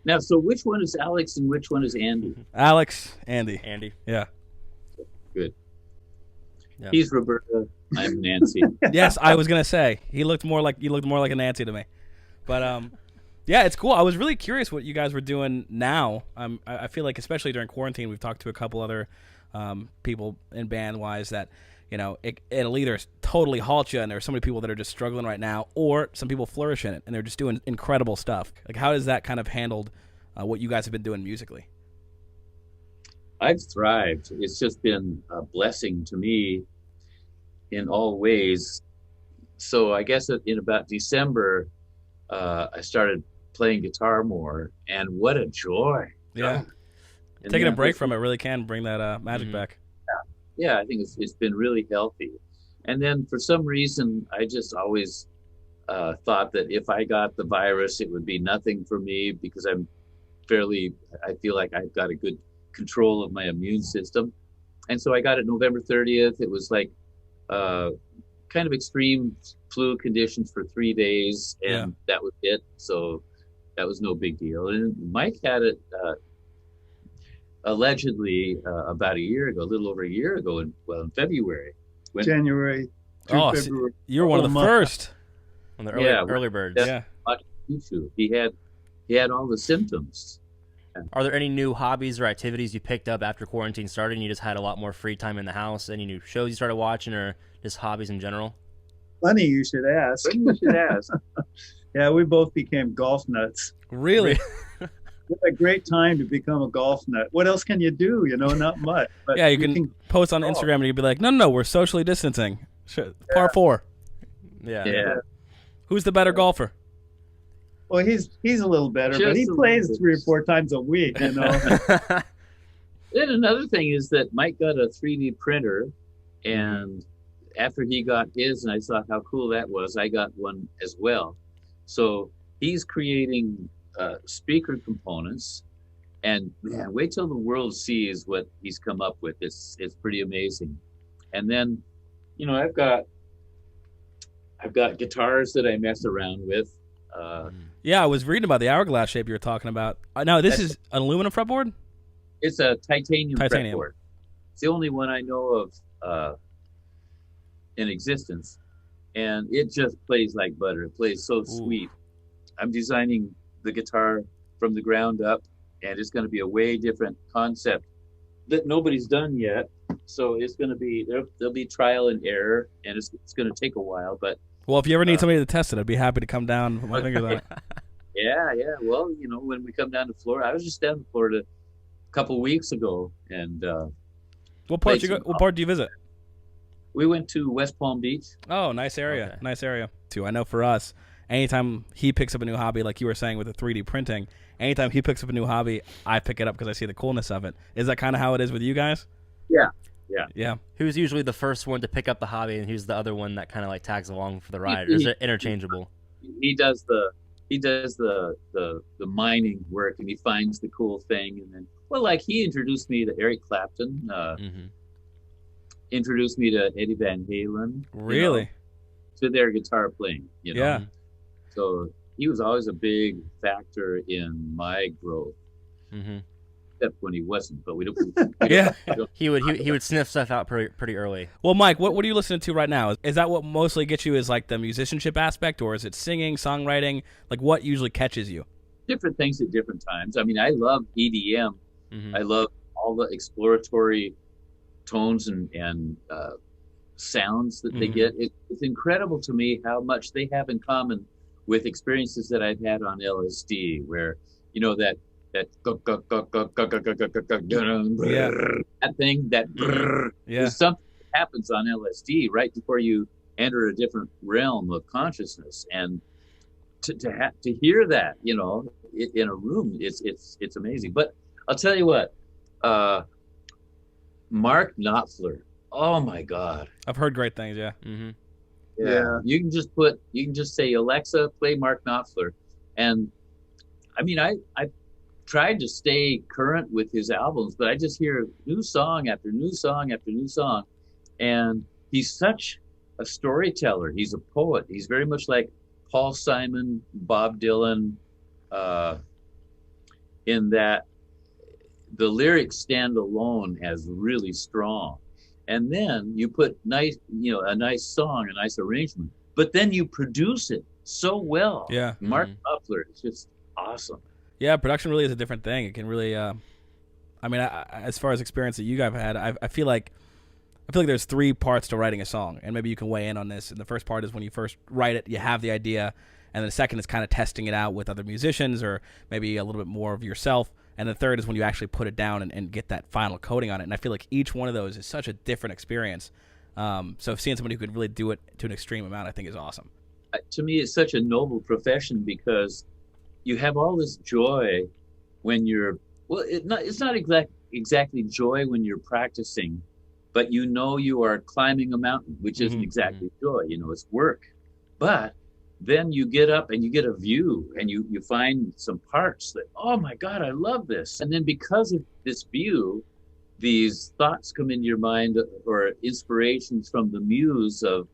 Now, so which one is Alex and which one is Andy? Alex, Andy. Andy. Yeah. Good. Yeah. He's Roberta. I'm Nancy. Yes, I was gonna say you looked more like a Nancy to me, but yeah, it's cool. I was really curious what you guys were doing now. I feel like especially during quarantine, we've talked to a couple other people in band wise that it'll either totally halt you, and there are so many people that are just struggling right now, or some people flourish in it and they're just doing incredible stuff. Like, how has that kind of handled what you guys have been doing musically? I've thrived. It's just been a blessing to me in all ways. So I guess in about December, I started playing guitar more, and what a joy! Yeah, And taking a break from it really can bring that magic back. Yeah, I think it's been really healthy. And then for some reason, I just always thought that if I got the virus, it would be nothing for me because I feel like I've got a good control of my immune system. And so I got it November 30th. It was like kind of extreme flu conditions for 3 days, and that was it. So that was no big deal. And Mike had it allegedly about a year ago, a little over a year ago, in February. January. Oh, February. You were one of the first. One of the early birds. Yeah. He had all the symptoms. Are there any new hobbies or activities you picked up after quarantine started and you just had a lot more free time in the house? Any new shows you started watching or just hobbies in general? Funny you should ask. Yeah, we both became golf nuts. Really? What a great time to become a golf nut. What else can you do? Not much. But yeah, you can post on Instagram and you'd be like, no, we're socially distancing. Par 4. Yeah. Who's the better golfer? Well, he's a little better, but he plays 3 or 4 times a week, Then another thing is that Mike got a 3D printer, and after he got his, and I saw how cool that was, I got one as well. So he's creating speaker components, and man, wait till the world sees what he's come up with. It's pretty amazing. And then, I've got guitars that I mess around with. Yeah, I was reading about the hourglass shape you were talking about. Now, this is an aluminum fretboard? It's a titanium fretboard. It's the only one I know of in existence, and it just plays like butter. It plays so sweet. I'm designing the guitar from the ground up, and it's going to be a way different concept that nobody's done yet. So it's going to be there'll be trial and error, and it's going to take a while, but. Well, if you ever need somebody to test it, I'd be happy to come down and put my fingers on it. Yeah. Well, when we come down to Florida, I was just down in Florida a couple weeks ago, and what part do you visit? We went to West Palm Beach. Oh, nice area. Okay. Nice area too. I know for us, anytime he picks up a new hobby, like you were saying with the 3D printing, anytime he picks up a new hobby, I pick it up because I see the coolness of it. Is that kind of how it is with you guys? Yeah. Who's usually the first one to pick up the hobby, and who's the other one that kind of like tags along for the ride? Or is it interchangeable? He does the mining work, and he finds the cool thing, and then like he introduced me to Eric Clapton, introduced me to Eddie Van Halen. Really? To their guitar playing. Yeah. So he was always a big factor in my growth. Mm-hmm. Except when he wasn't, but we don't. He would sniff stuff out pretty early. Well, Mike, what are you listening to right now? Is that what mostly gets you? Is like the musicianship aspect, or is it singing, songwriting? Like, what usually catches you? Different things at different times. I mean, I love EDM. Mm-hmm. I love all the exploratory tones and sounds that they get. It's incredible to me how much they have in common with experiences that I've had on LSD, where that thing, there's something that happens on LSD right before you enter a different realm of consciousness, and to hear that in a room, it's amazing. But I'll tell you what, Mark Knopfler, oh my God, I've heard great things. Yeah. Mm-hmm. Yeah. You can just say, Alexa, play Mark Knopfler, and I mean, I tried to stay current with his albums, but I just hear new song after new song after new song. And he's such a storyteller. He's a poet. He's very much like Paul Simon, Bob Dylan. in that the lyrics stand alone as really strong. And then you put a nice song, a nice arrangement, but then you produce it so well. Yeah. Mark Knopfler is just awesome. Yeah, production really is a different thing. It can really, as far as experience that you guys have had, I feel like there's 3 parts to writing a song, and maybe you can weigh in on this. And the first part is when you first write it, you have the idea, and the second is kind of testing it out with other musicians or maybe a little bit more of yourself. And the third is when you actually put it down and get that final coating on it. And I feel like each one of those is such a different experience. So seeing somebody who could really do it to an extreme amount, I think, is awesome. To me, it's such a noble profession because you have all this joy when you're, it's not exactly joy when you're practicing, but you are climbing a mountain, which isn't exactly joy, it's work. But then you get up and you get a view and you find some parts that, oh my God, I love this. And then because of this view, these thoughts come into your mind or inspirations from the muse of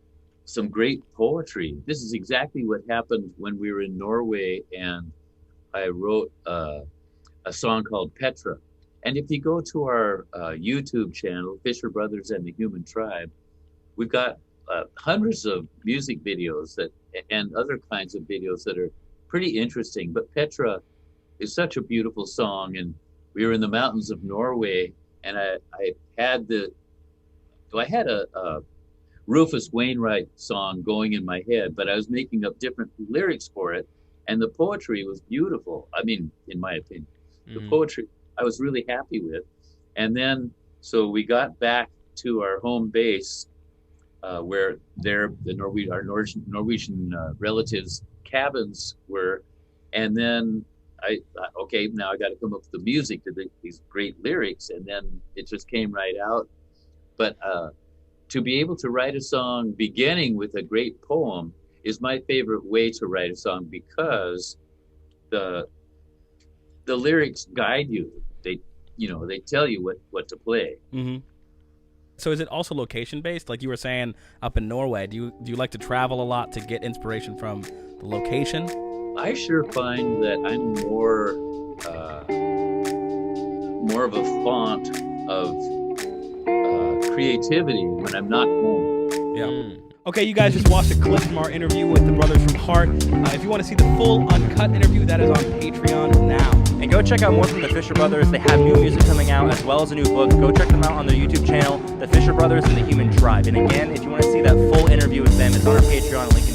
some great poetry. This is exactly what happened when we were in Norway, and I wrote a song called Petra. And if you go to our YouTube channel, Fisher Brothers and the Human Tribe, we've got hundreds of music videos and other kinds of videos that are pretty interesting. But Petra is such a beautiful song, and we were in the mountains of Norway, and I had a Rufus Wainwright song going in my head, but I was making up different lyrics for it, and the poetry was beautiful. I mean, in my opinion, the poetry I was really happy with. And then, so we got back to our home base, where our Norwegian relatives' cabins were, and then I thought, okay, now I got to come up with the music to these great lyrics, and then it just came right out. But to be able to write a song beginning with a great poem is my favorite way to write a song, because the lyrics guide you. They tell you what to play. Mm-hmm. So is it also location based? Like you were saying, up in Norway, do you like to travel a lot to get inspiration from the location? I sure find that I'm more of a font of creativity when I'm not home. Yeah. Okay, you guys just watched a clip from our interview with the brothers from Heart. If you want to see the full uncut interview, that is on Patreon now. And go check out more from the Fisher Brothers. They have new music coming out as well as a new book. Go check them out on their YouTube channel, The Fisher Brothers and the Human Tribe. And again, if you want to see that full interview with them, it's on our Patreon. Link